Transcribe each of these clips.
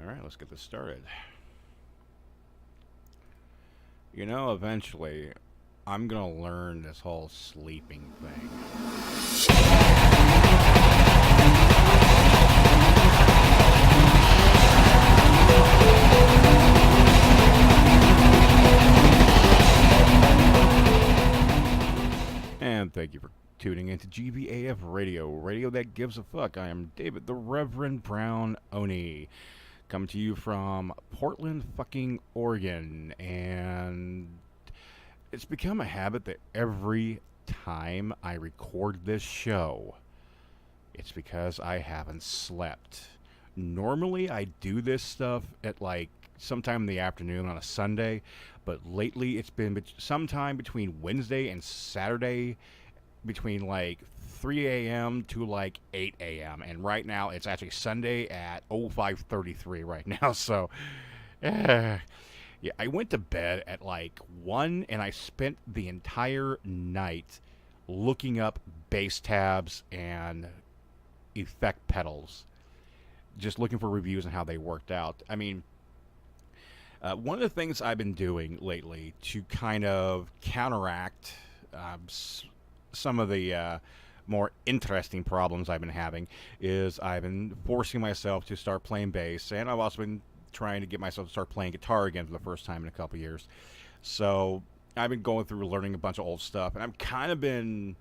Alright, let's get this started. You know, eventually, I'm gonna learn this whole sleeping thing. And thank you for tuning into GBAF Radio, radio that gives a fuck. I am David, the Reverend Brown Oni, coming to you from Portland, fucking Oregon. And it's become a habit that every time I record this show, it's because I haven't slept. Normally, I do this stuff at like sometime in the afternoon on a Sunday, but lately it's been sometime between Wednesday and Saturday, between like 3 a.m. to like 8 a.m. And right now it's actually Sunday at 05:33 right now. So, yeah, I went to bed at like 1 and I spent the entire night looking up bass tabs and effect pedals, just looking for reviews and how they worked out. I mean, one of the things I've been doing lately to kind of counteract some of the more interesting problems I've been having is I've been forcing myself to start playing bass, and I've also been trying to get myself to start playing guitar again for the first time in a couple years. So I've been going through learning a bunch of old stuff, and I've kind of been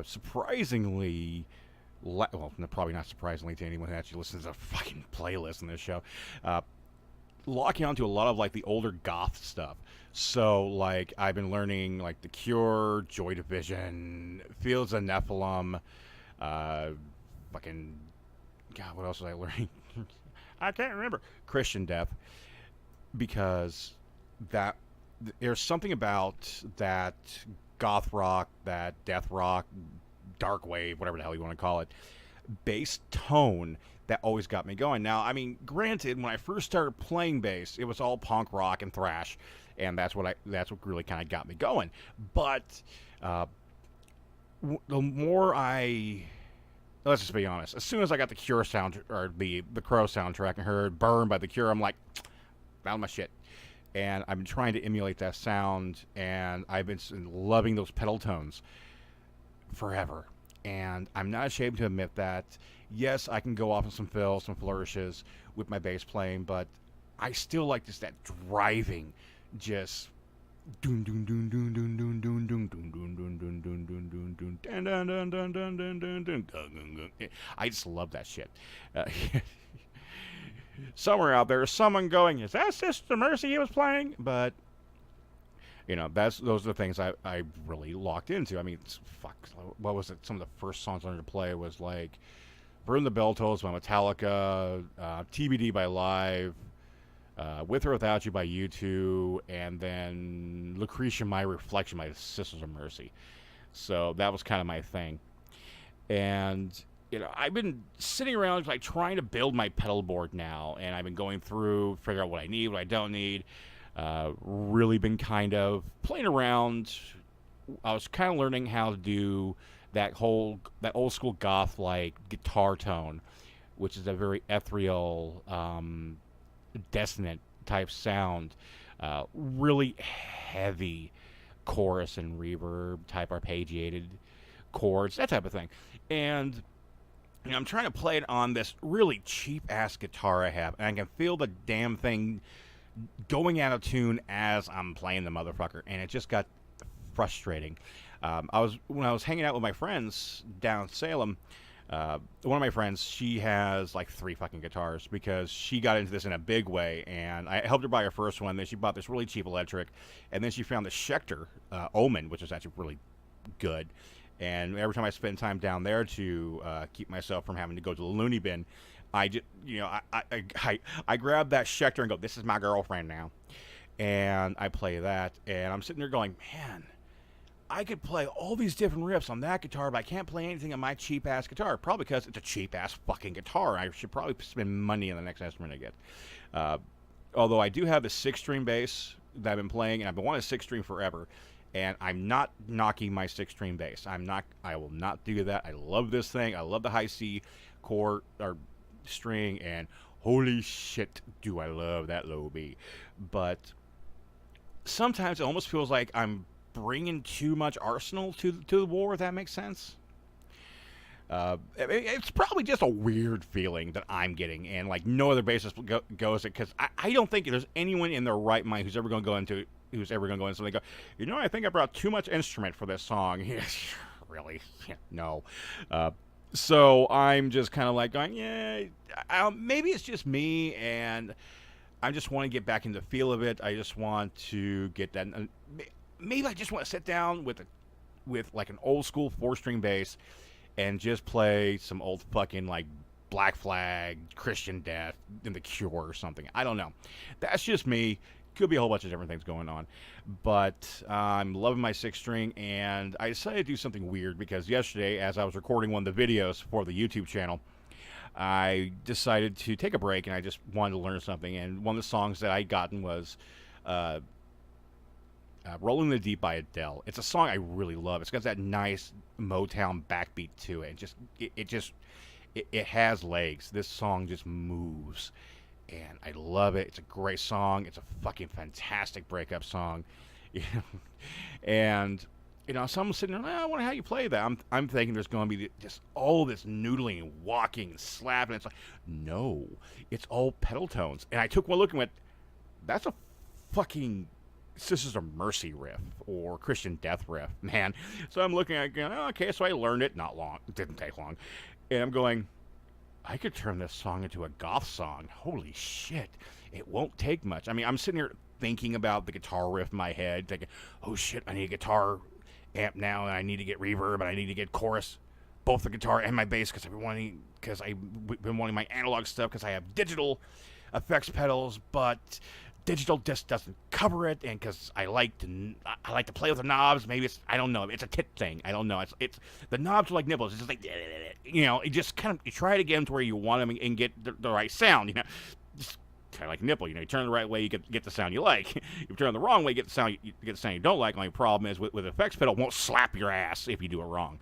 surprisingly well, probably not surprisingly to anyone who actually listens to a fucking playlist in this show, locking onto a lot of like the older goth stuff. So like I've been learning like The Cure, Joy Division, Fields of Nephilim, fucking God, what else was I learning? I can't remember. Christian Death, because that there's something about that goth rock, that death rock, dark wave, whatever the hell you want to call it, bass tone that always got me going. Now, I mean, granted, when I first started playing bass, it was all punk rock and thrash, and that's what really kind of got me going. But the more let's just be honest, as soon as I got the Cure sound or the Crow soundtrack and heard "Burn" by the Cure, I'm like, found my shit. And I've been trying to emulate that sound, and I've been loving those pedal tones forever. And I'm not ashamed to admit that. Yes, I can go off on some fills, some flourishes with my bass playing, but I still like just that driving, just doon doon doon doon doon doon doon doon doon doon doon doon doon doon doon doon dun dun dun dun dun dun dun dun dun. I just love that shit. Somewhere out there is someone going, "Is that Sister Mercy he was playing?" But you know, those are the things I really locked into. I mean, fuck, what was it? Some of the first songs I learned to play was like Burn the Bell Tolls by Metallica, TBD by Live, With or Without You by U2, and then Lucretia My Reflection by Sisters of Mercy. So that was kind of my thing. And, you know, I've been sitting around like trying to build my pedal board now, and I've been going through, figure out what I need, what I don't need. Really been kind of playing around. I was kind of learning how to do that old school goth like guitar tone, which is a very ethereal, dissonant type sound. Really heavy chorus and reverb type arpeggiated chords, that type of thing. And you know, I'm trying to play it on this really cheap ass guitar I have, and I can feel the damn thing going out of tune as I'm playing the motherfucker, and it just got frustrating. When I was hanging out with my friends down Salem, one of my friends, she has like 3 fucking guitars because she got into this in a big way, and I helped her buy her first one. Then she bought this really cheap electric, and then she found the Schecter Omen, which is actually really good. And every time I spend time down there to keep myself from having to go to the loony bin, I just, you know, I grab that Schecter and go, "This is my girlfriend now," and I play that, and I'm sitting there going, "Man, I could play all these different riffs on that guitar, but I can't play anything on my cheap ass guitar." Probably because it's a cheap ass fucking guitar. I should probably spend money on the next instrument I get. Although I do have the 6-string bass that I've been playing, and I've been wanting a 6-string forever. And I'm not knocking my 6-string bass. I will not do that. I love this thing. I love the high C chord or string, and Holy shit, do I love that low B. But sometimes it almost feels like I'm bringing too much arsenal to the war, if that makes sense. It's probably just a weird feeling that I'm getting, and like no other bassist goes it, because I don't think there's anyone in their right mind who's ever going to go into something. Go, I think I brought too much instrument for this song. Really? No. So I'm just kind of like going, yeah, maybe it's just me, and I just want to get back into the feel of it. I just want to get that. Maybe I just want to sit down with like an old school 4-string bass and just play some old fucking like Black Flag, Christian Death, and The Cure or something. I don't know. That's just me. Could be a whole bunch of different things going on. But I'm loving my 6-string, and I decided to do something weird because yesterday, as I was recording one of the videos for the YouTube channel, I decided to take a break, and I just wanted to learn something. And one of the songs that I'd gotten was Rolling the Deep by Adele. It's a song I really love. It's got that nice Motown backbeat to it. It has legs. This song just moves, and I love it. It's a great song. It's a fucking fantastic breakup song. And so I'm sitting there, I wonder how you play that. I'm thinking there's going to be just all this noodling and walking and slapping. It's like, no, it's all pedal tones. And I took one look and went, that's a fucking Sisters of Mercy riff or Christian Death riff, man. So I'm looking at it going, okay, so I learned it. Not long. It didn't take long. And I'm going, I could turn this song into a goth song. Holy shit. It won't take much. I mean, I'm sitting here thinking about the guitar riff in my head, thinking, oh shit, I need a guitar amp now, and I need to get reverb, and I need to get chorus, both the guitar and my bass, because I've been wanting my analog stuff, because I have digital effects pedals, but digital just doesn't cover it, and because I like to play with the knobs. Maybe I don't know. It's a tit thing. I don't know. It's the knobs are like nipples. It's just like, you just kind of you try it again to where you want them and get the right sound. Just kind of like a nipple. You turn the right way, you get the sound you like. If you turn the wrong way, you get the sound you don't like. Only problem is with effects pedal, it won't slap your ass if you do it wrong.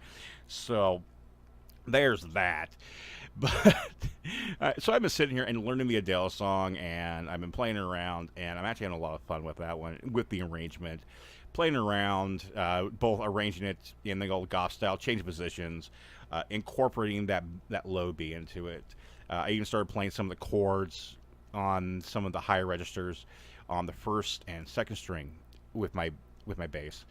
So there's that. But so I've been sitting here and learning the Adele song, and I've been playing around, and I'm actually having a lot of fun with that one, with the arrangement. Playing around, both arranging it in the old goth style, changing positions, incorporating that low B into it. I even started playing some of the chords on some of the higher registers on the first and second string with my bass.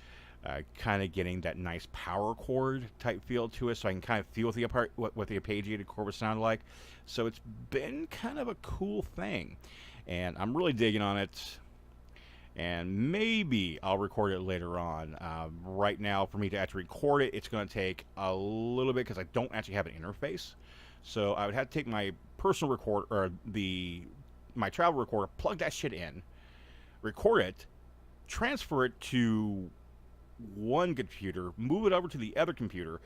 Kind of getting that nice power chord type feel to it, so I can kind of feel what the arpeggiated chord would sound like. So it's been kind of a cool thing, and I'm really digging on it. And maybe I'll record it later on. Right now, for me to actually record it, it's going to take a little bit because I don't actually have an interface. So I would have to take my personal recorder or my travel recorder, plug that shit in, record it, transfer it to one computer, move it over to the other computer,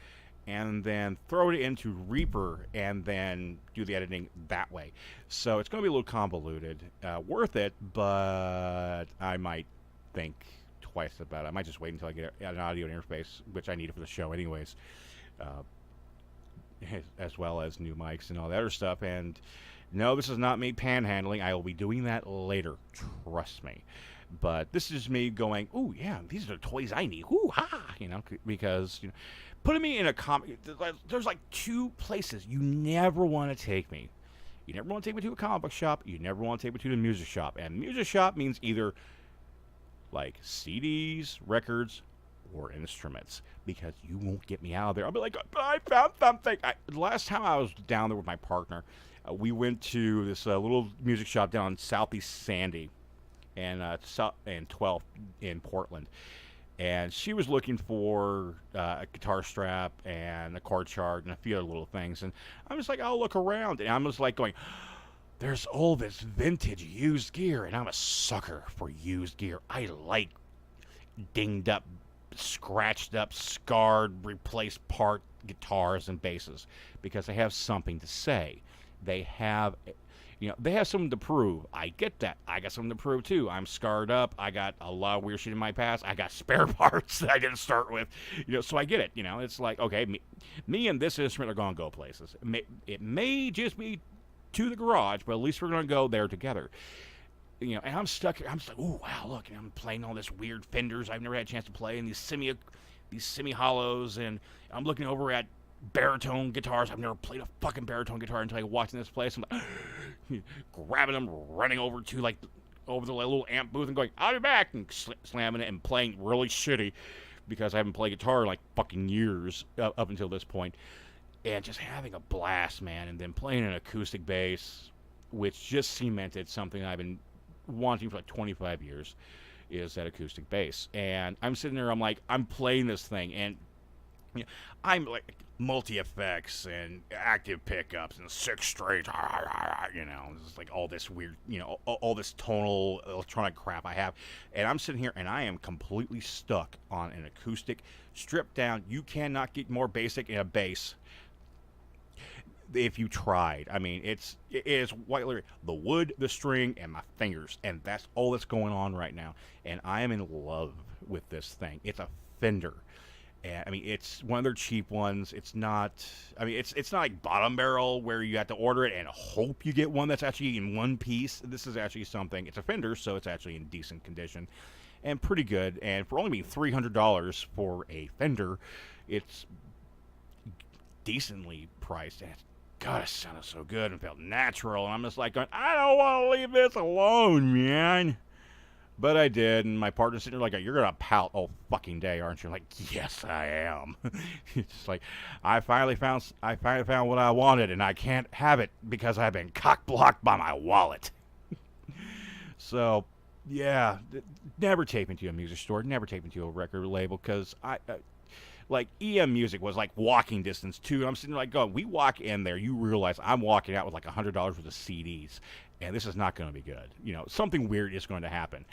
and then throw it into Reaper and then do the editing that way. So it's going to be a little convoluted. Worth it, but I might think twice about it. I might just wait until I get an audio interface, which I need for the show anyways, as well as new mics and all that other stuff. And no, this is not me panhandling. I will be doing that later. Trust me. But this is me going, oh, yeah, these are the toys I need. Ooh, ha! Because, putting me in a comic, there's like two places you never want to take me. You never want to take me to a comic book shop. You never want to take me to the music shop. And music shop means either like CDs, records, or instruments. Because you won't get me out of there. I'll be like, I found something. The last time I was down there with my partner, we went to this little music shop down in Southeast Sandy. And 12th in Portland, and she was looking for a guitar strap and a chord chart and a few other little things, and I'm just like, I'll look around, and I'm just like going, there's all this vintage used gear, and I'm a sucker for used gear. I like dinged up, scratched up, scarred, replaced part guitars and basses because they have something to say. They have something to prove. I get that. I got something to prove, too. I'm scarred up. I got a lot of weird shit in my past. I got spare parts that I didn't start with. So I get it. It's like, okay, me and this instrument are going to go places. It may just be to the garage, but at least we're going to go there together. And I'm stuck here. I'm just like, oh wow, look, and I'm playing all this weird Fenders I've never had a chance to play, and these semi hollows, and I'm looking over at baritone guitars. I've never played a fucking baritone guitar until I walked in this place. I'm like, grabbing them, running over to like over the little amp booth and going, I'll be back, and slamming it and playing really shitty because I haven't played guitar in like fucking years up until this point, and just having a blast, man. And then playing an acoustic bass, which just cemented something I've been wanting for like 25 years, is that acoustic bass. And I'm sitting there, I'm playing this thing, and I'm like multi effects and active pickups and 6 straight, it's like all this weird, all this tonal electronic crap I have, and I'm sitting here and I am completely stuck on an acoustic, stripped down. You cannot get more basic in a bass if you tried. I mean, it is the wood, the string, and my fingers, and that's all that's going on right now. And I am in love with this thing. It's a Fender. And, I mean, it's one of their cheap ones. It's not. I mean, it's not like bottom barrel where you have to order it and hope you get one that's actually in one piece. This is actually something. It's a Fender, so it's actually in decent condition and pretty good. And for only being $300 for a Fender, it's decently priced. And God, it sounded so good and felt natural. And I'm just like going, I don't want to leave this alone, man. But I did, and my partner's sitting there like, you're going to pout all fucking day, aren't you? I'm like, yes, I am. It's just like, I finally found what I wanted, and I can't have it because I've been cock-blocked by my wallet. So, yeah, never take me to a music store, never take me to a record label, because like, EM Music was like walking distance, too. And I'm sitting there like going, we walk in there, you realize I'm walking out with like $100 worth of CDs, and this is not going to be good. Something weird is going to happen.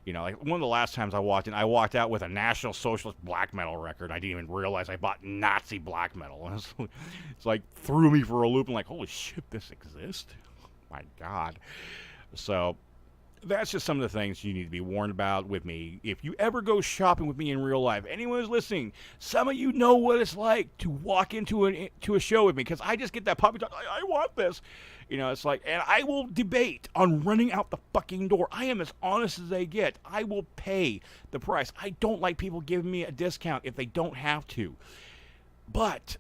Like one of the last times I walked in, I walked out with a National Socialist black metal record. I didn't even realize I bought Nazi black metal. And it's like threw me for a loop. I'm like, holy shit, this exists? My God. So that's just some of the things you need to be warned about with me. If you ever go shopping with me in real life, anyone who's listening, some of you know what it's like to walk into a show with me, because I just get that puppy talk. I want this. It's like, and I will debate on running out the fucking door. I am as honest as they get. I will pay the price. I don't like people giving me a discount if they don't have to. But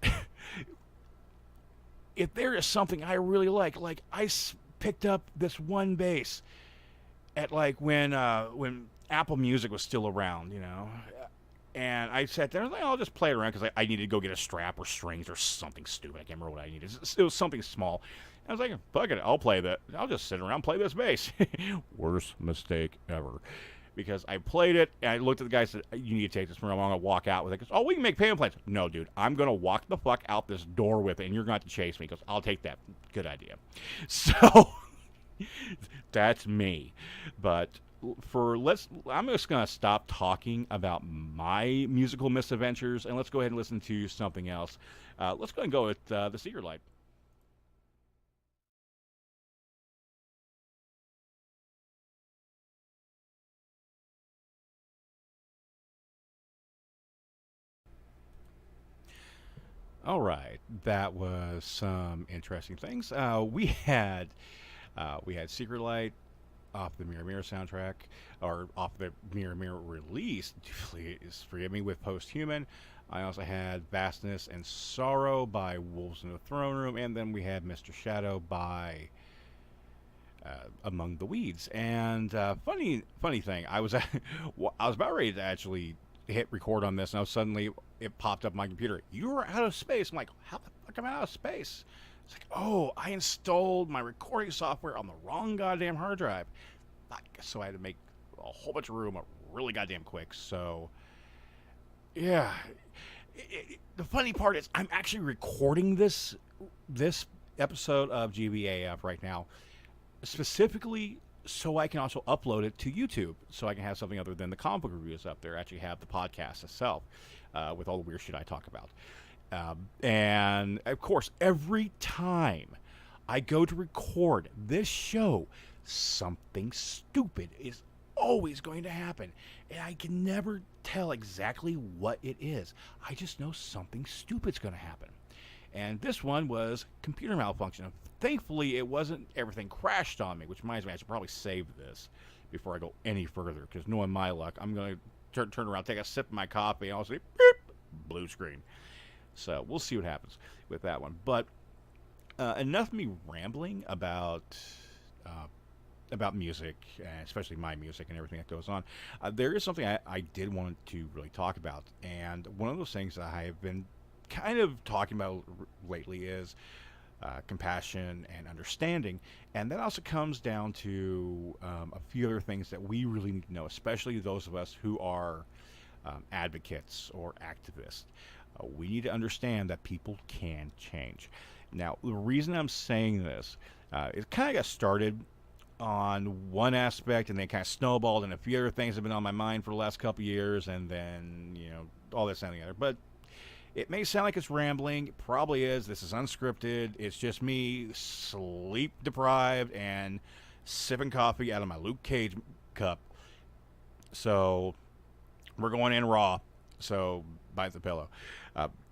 if there is something I really like I picked up this one bass at like when Apple Music was still around, and I sat there and I was like, I'll just play it around because I needed to go get a strap or strings or something stupid. I can't remember what I needed. It was something small. I was like, fuck it, I'll play that. I'll just sit around and play this bass. Worst mistake ever. Because I played it, and I looked at the guy and said, you need to take this from me. I'm going to walk out with it. He goes, oh, we can make payment plans. No, dude, I'm going to walk the fuck out this door with it, and you're going to have to chase me. He goes, I'll take that. Good idea. So, that's me. But I'm just going to stop talking about my musical misadventures, and let's go ahead and listen to something else. Let's go ahead and go with The Secret Light. All right, that was some interesting things. We had Secret Light off the Mirror Mirror soundtrack, or off the Mirror Mirror release. Please forgive me, with Posthuman. I also had Vastness and Sorrow by Wolves in the Throne Room, and then we had Mr. Shadow by Among the Weeds. And funny thing, I was about ready to actually hit record on this, and suddenly it popped up on my computer. You were out of space. I'm like, how the fuck am I out of space? It's like, oh, I installed my recording software on the wrong goddamn hard drive. So I had to make a whole bunch of room really goddamn quick. So, yeah. The funny part is I'm actually recording this episode of GBAF right now specifically so I can also upload it to YouTube, so I can have something other than the comic book reviews up there. Actually have the podcast itself with all the weird shit I talk about. And, of course, every time I go to record this show, something stupid is always going to happen. And I can never tell exactly what it is. I just know something stupid's going to happen. And this one was computer malfunction. Thankfully, it wasn't everything crashed on me, which reminds me I should probably save this before I go any further, because knowing my luck, I'm going to turn around, take a sip of my coffee, and I'll say, beep, blue screen. So we'll see what happens with that one. But enough of me rambling uh, about music, especially my music and everything that goes on. There is something I did want to really talk about, and one of those things that I have been kind of talking about lately is compassion and understanding, and that also comes down to a few other things that we really need to know, especially those of us who are advocates or activists. We need to understand that people can change. Now, the reason I'm saying this, it kind of got started on one aspect and then kind of snowballed, and a few other things have been on my mind for the last couple of years, and then, all this and the other. But it may sound like it's rambling. It probably is. This is unscripted. It's just me sleep deprived and sipping coffee out of my Luke Cage cup. So we're going in raw. So bite the pillow.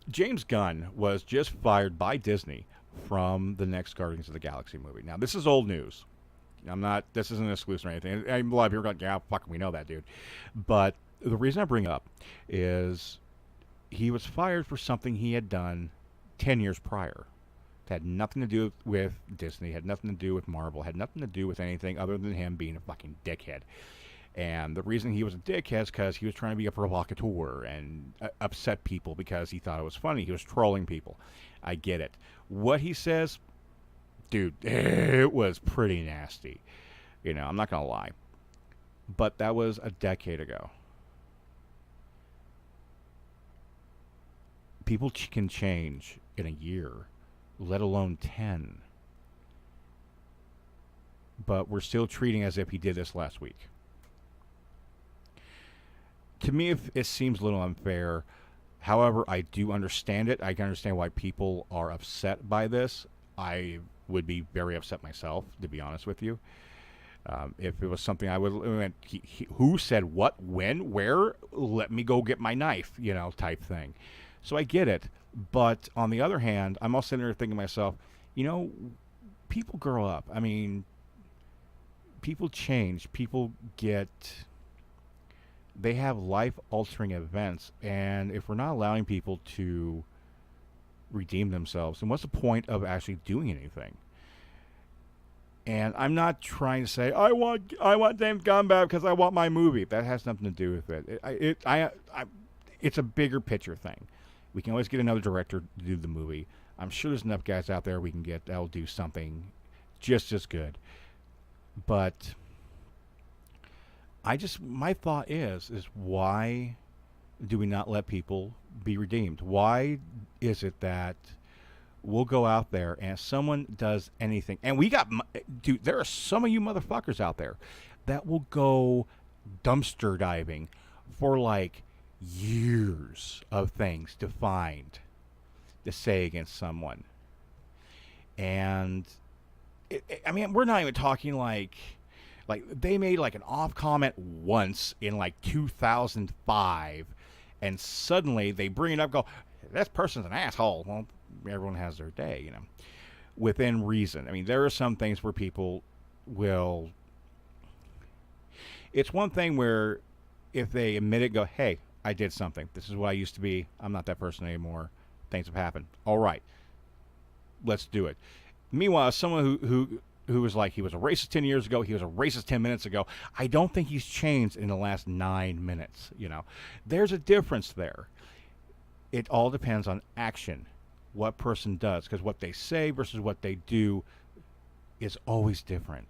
James Gunn was just fired by Disney from the next Guardians of the Galaxy movie. Now, this is old news. This isn't exclusive or anything. A lot of people are going, yeah, fuck, we know that, dude. But the reason I bring up is he was fired for something he had done 10 years prior. It had nothing to do with Disney, had nothing to do with Marvel, had nothing to do with anything other than him being a fucking dickhead. And the reason he was a dickhead is because he was trying to be a provocateur and upset people because he thought it was funny. He was trolling people. I get it. What he says, dude, it was pretty nasty. I'm not going to lie. But that was a decade ago. People can change in a year, let alone 10. But we're still treating as if he did this last week. To me, it seems a little unfair. However, I do understand it. I can understand why people are upset by this. I would be very upset myself, to be honest with you. If it was something I would, who said what, when, where, let me go get my knife, type thing. So I get it. But on the other hand, I'm also sitting there thinking to myself, people grow up. I mean, people change. People they have life-altering events. And if we're not allowing people to redeem themselves, then what's the point of actually doing anything? And I'm not trying to say I want James Gunn back because I want my movie. That has nothing to do with it. It's a bigger picture thing. We can always get another director to do the movie. I'm sure there's enough guys out there we can get that'll do something just as good. But my thought is why do we not let people be redeemed? Why is it that we'll go out there and if someone does anything, and dude, there are some of you motherfuckers out there that will go dumpster diving for like years of things to find to say against someone. And we're not even talking like they made like an off comment once in like 2005, and suddenly they bring it up, go, this person's an asshole. Well, everyone has their day, within reason. There are some things where people will. It's one thing where if they admit it, go, hey, I did something. This is what I used to be. I'm not that person anymore. Things have happened. All right, let's do it. Meanwhile, someone who was like, he was a racist 10 years ago, he was a racist 10 minutes ago, I don't think he's changed in the last 9 minutes. There's a difference there. It all depends on action, what person does, because what they say versus what they do is always different.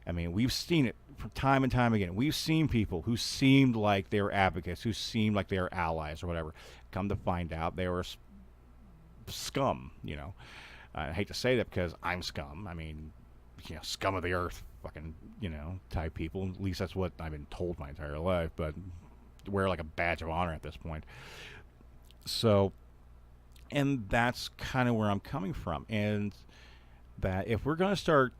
We've seen it from time and time again. We've seen people who seemed like they were advocates, who seemed like they were allies or whatever. Come to find out they were scum, I hate to say that because I'm scum. Scum of the earth, fucking, type people. At least that's what I've been told my entire life, but wear like a badge of honor at this point. So, and that's kind of where I'm coming from. And that if we're going to start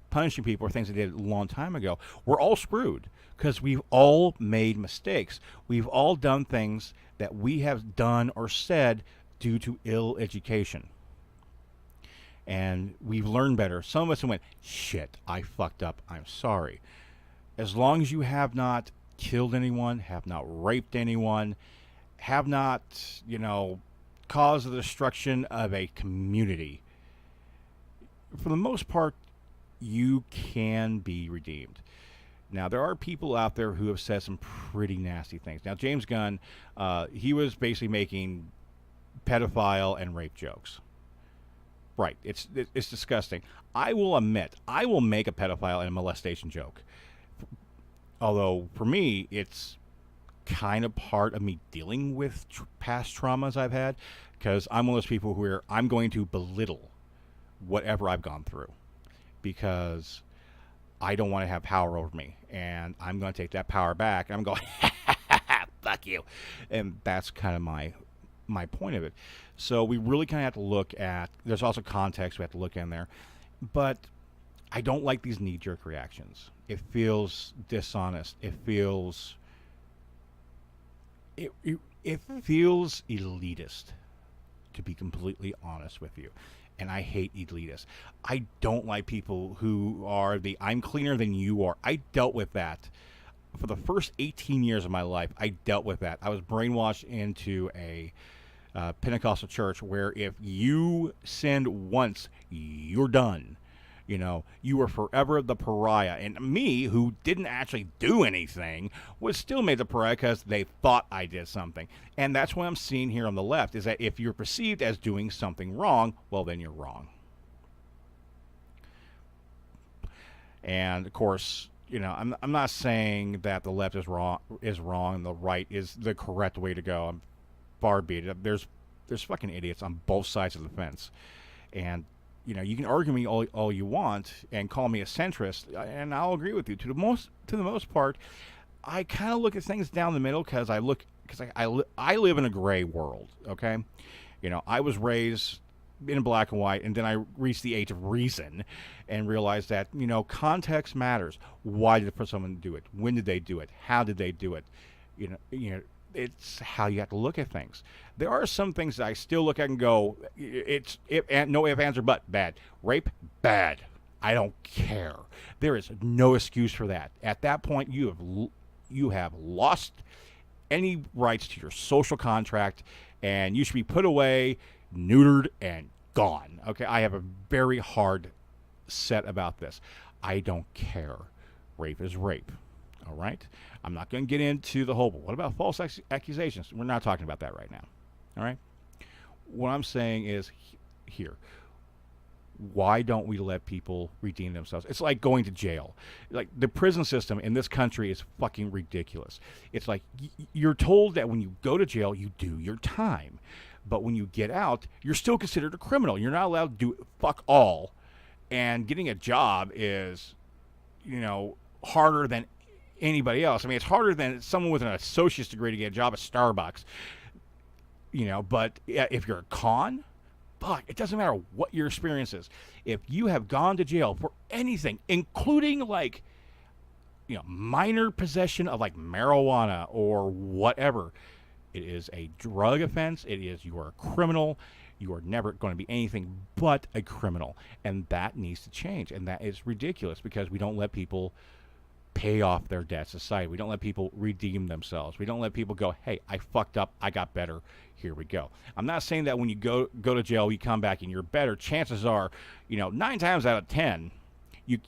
punishing people for things they did a long time ago, we're all screwed because we've all made mistakes. We've all done things that we have done or said due to ill education. And we've learned better. Some of us went, shit, I fucked up. I'm sorry. As long as you have not killed anyone, have not raped anyone, have not, caused the destruction of a community, for the most part, you can be redeemed. Now, there are people out there who have said some pretty nasty things. Now, James Gunn, he was basically making pedophile and rape jokes. Right. It's disgusting. I will admit, I will make a pedophile and a molestation joke. Although, for me, it's kind of part of me dealing with past traumas I've had, because I'm one of those people where I'm going to belittle whatever I've gone through, because I don't want to have power over me, and I'm going to take that power back, and I'm going, fuck you. And that's kind of my point of it. So we really kind of have to look at, there's also context we have to look in there, but I don't like these knee-jerk reactions. It feels dishonest. It feels elitist, to be completely honest with you. And I hate elitists. I don't like people who are I'm cleaner than you are. I dealt with that. For the first 18 years of my life, I dealt with that. I was brainwashed into a Pentecostal church where if you sinned once, you're done. You were forever the pariah. And me, who didn't actually do anything, was still made the pariah because they thought I did something. And that's what I'm seeing here on the left, is that if you're perceived as doing something wrong, well, then you're wrong. And, of course, I'm not saying that the left is wrong and the right is the correct way to go. I'm far be it. There's fucking idiots on both sides of the fence. And you can argue me all you want and call me a centrist, and I'll agree with you. To the most part, I kind of look at things down the middle because I live in a gray world. Okay, I was raised in black and white, and then I reached the age of reason and realized that context matters. Why did someone do it? When did they do it? How did they do it? It's how you have to look at things. There are some things that I still look at and go, no ifs, ands, or but. Bad. Rape? Bad. I don't care. There is no excuse for that. At that point, you have lost any rights to your social contract, and you should be put away, neutered, and gone. Okay, I have a very hard set about this. I don't care. Rape is rape. All right? I'm not going to get into the whole, but what about false accusations? We're not talking about that right now. All right? What I'm saying is here. Why don't we let people redeem themselves? It's like going to jail. Like, the prison system in this country is fucking ridiculous. It's like you're told that when you go to jail, you do your time. But when you get out, you're still considered a criminal. You're not allowed to do fuck all. And getting a job is, harder than anybody else. I mean, it's harder than someone with an associate's degree to get a job at Starbucks. But if you're a con, fuck, it doesn't matter what your experience is. If you have gone to jail for anything, including minor possession of marijuana or whatever, it is a drug offense. You are a criminal. You are never going to be anything but a criminal. And that needs to change. And that is ridiculous because we don't let people pay off their debt to society. We don't let people redeem themselves. We don't let people go, hey, I fucked up, I got better, here we go. I'm not saying that when you go to jail, you come back and you're better. Chances are, 9 times out of 10, you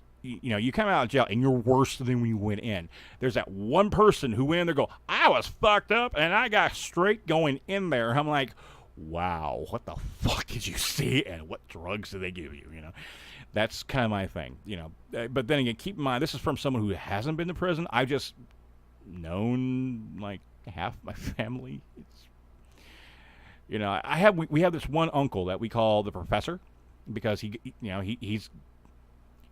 come out of jail and you're worse than when you went in. There's that one person who went in there go, I was fucked up and I got straight going in there. I'm like, wow, what the fuck did you see and what drugs did they give you, That's kind of my thing, But then again, keep in mind, this is from someone who hasn't been to prison. I've just known half my family. We have this one uncle that we call the professor because he's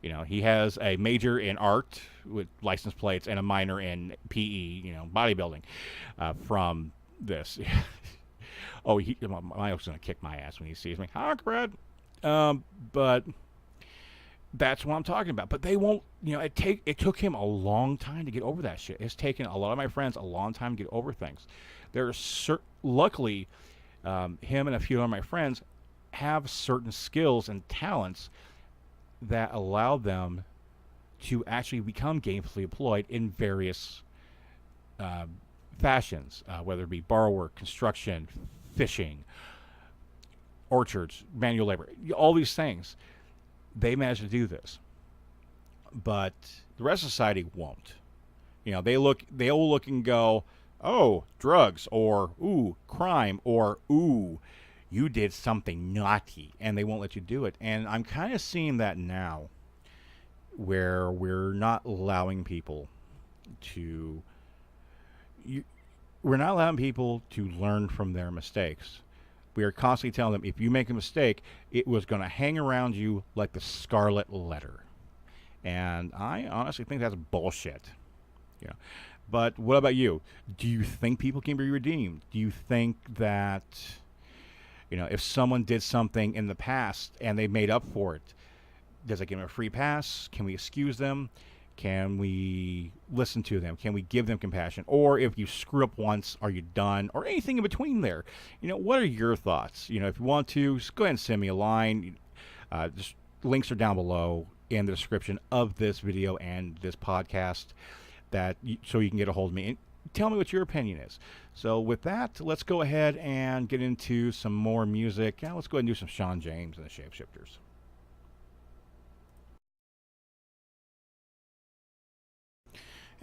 has a major in art with license plates and a minor in PE, bodybuilding, from this. Oh, my uncle's gonna kick my ass when he sees me. Hi, Brad. But that's what I'm talking about. But they won't, it took him a long time to get over that shit. It's taken a lot of my friends a long time to get over things. Luckily, Him and a few of my friends have certain skills and talents that allow them to actually become gainfully employed in various uh, fashions, whether it be bar work, construction, fishing, orchards, manual labor, all these things. They manage to do this, but the rest of society won't. They all look and go, "Oh, drugs," or "Ooh, crime," or "Ooh, you did something naughty," and they won't let you do it. And I'm kind of seeing that now, where we're not allowing people to you, we're not allowing people to learn from their mistakes. We are constantly telling them, if you make a mistake, it was going to hang around you like the scarlet letter. And I honestly think that's bullshit. Yeah. But what about you? Do you think people can be redeemed? Do you think that, if someone did something in the past and they made up for it, does it give them a free pass? Can we excuse them? Can we listen to them? Can we give them compassion? Or if you screw up once, are you done? Or anything in between there? What are your thoughts? If you want to, just go ahead and send me a line. Just links are down below in the description of this video and this podcast, so you can get a hold of me and tell me what your opinion is. So with that, let's go ahead and get into some more music. Now let's go ahead and do some Sean James and the Shapeshifters.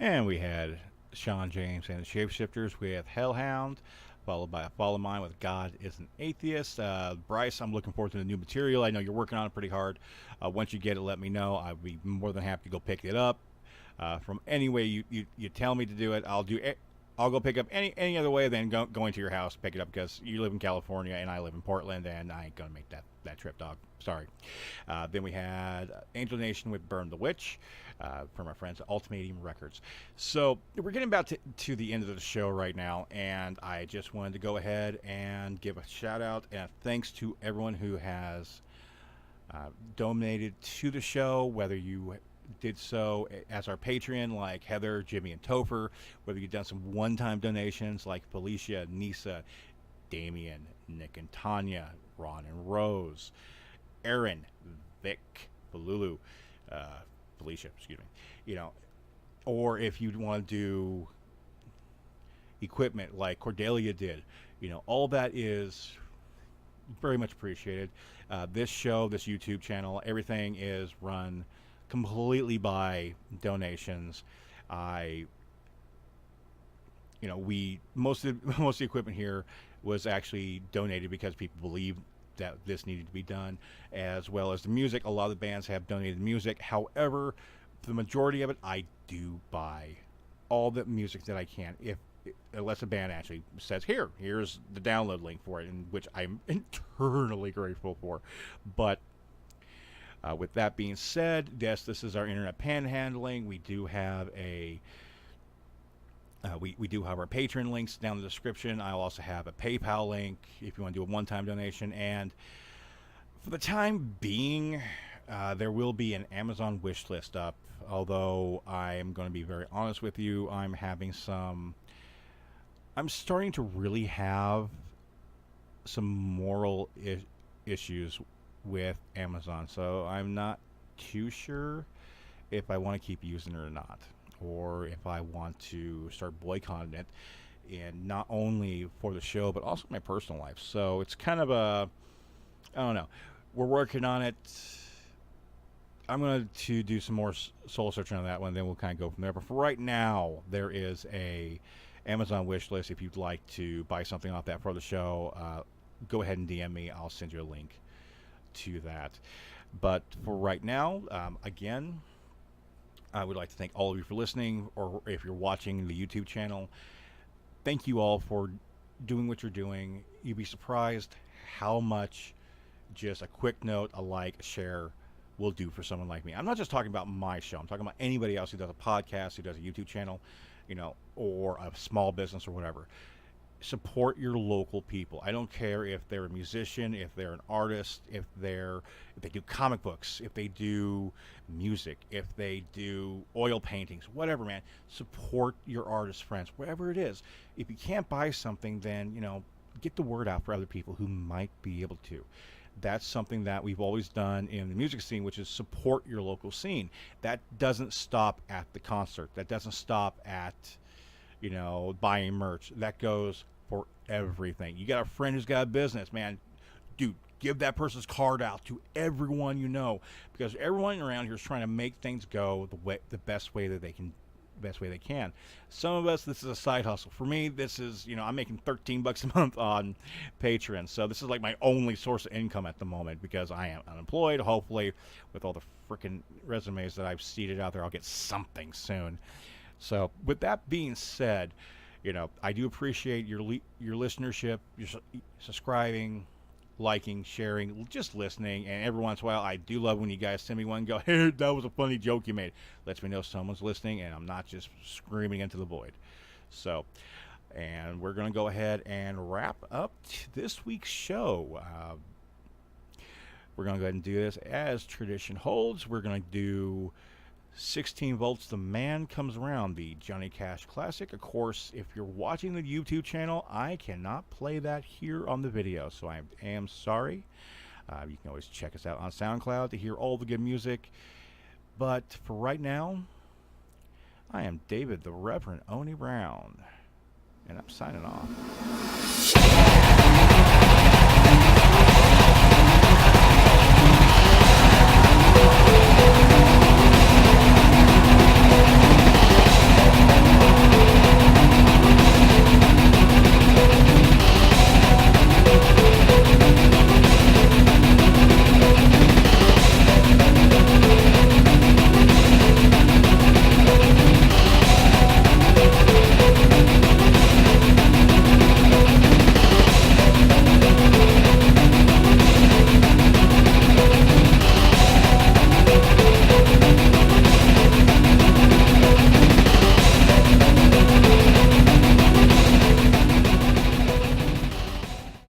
And we had Sean James and the Shapeshifters with Hellhound, followed by a Fall of Mine with God is an Atheist. Bryce, I'm looking forward to the new material. I know you're working on it pretty hard. Once you get it, let me know. I'd be more than happy to go pick it up. From any way you tell me to do it, I'll do it. I'll go pick up any other way than going to your house, pick it up, because you live in California and I live in Portland, and I ain't gonna make that trip, dog. Sorry. Then we had Angel Nation with Burn the Witch from our friends at Ultimatum Records. So we're getting about to the end of the show right now, and I just wanted to go ahead and give a shout out and thanks to everyone who has donated to the show, whether you did so as our Patreon, like Heather, Jimmy, and Topher, whether you've done some one-time donations like Felicia, Nisa, Damien, Nick and Tanya, Ron and Rose, Aaron, Vic, Balulu, Felicia, excuse me, or if you want to do equipment like Cordelia did, all that is very much appreciated. This show, this YouTube channel, everything is run completely by donations. Most of the equipment here was actually donated because people believed that this needed to be done, as well as the music. A lot of the bands have donated music. However, the majority of it, I do buy all the music that I can, unless a band actually says, here's the download link for it, and which I'm eternally grateful for. But with that being said, yes, this is our internet panhandling. We do have we do have our Patreon links down in the description. I'll also have a PayPal link if you want to do a one-time donation. And for the time being, there will be an Amazon wish list up. Although I am going to be very honest with you, I'm starting to really have some moral issues with Amazon, so I'm not too sure if I want to keep using it or not, or if I want to start boycotting it, and not only for the show but also my personal life. So it's kind of I don't know. We're working on it. I'm going to do some more soul searching on that one, then we'll kind of go from there. But for right now, there is a Amazon wish list. If you'd like to buy something off that for the show, go ahead and DM me. I'll send you a link to that. But for right now, again, I would like to thank all of you for listening, or if you're watching the YouTube channel, thank you all for doing what you're doing. You'd be surprised how much just a quick note, a like, a share will do for someone like me. I'm not just talking about my show. I'm talking about anybody else who does a podcast, who does a YouTube channel, or a small business or whatever. Support your local people. I don't care if they're a musician, if they're an artist, if they do comic books, if they do music, if they do oil paintings, whatever, man. Support your artist friends, wherever it is. If you can't buy something, then get the word out for other people who might be able to. That's something that we've always done in the music scene, which is support your local scene. That doesn't stop at the concert. That doesn't stop at, buying merch. That goes for everything. You got a friend who's got a business, man, dude, give that person's card out to everyone you know, because everyone around here is trying to make things go the best way they can. Some of us, this is a side hustle. For me, this is, I'm making $13 a month on Patreon, so this is like my only source of income at the moment because I am unemployed. Hopefully, with all the freaking resumes that I've seeded out there, I'll get something soon. So, with that being said, I do appreciate your listenership, your subscribing, liking, sharing, just listening, and every once in a while, I do love when you guys send me one and go, hey, that was a funny joke you made. Lets me know someone's listening, and I'm not just screaming into the void. So, and we're going to go ahead and wrap up this week's show. We're going to go ahead and do this as tradition holds. We're going to do 16 Volts, The Man Comes Around, the Johnny Cash classic. Of course, if you're watching the YouTube channel, I cannot play that here on the video, so I am sorry. You can always check us out on SoundCloud to hear all the good music. But for right now, I am David the Reverend Oni Brown, and I'm signing off.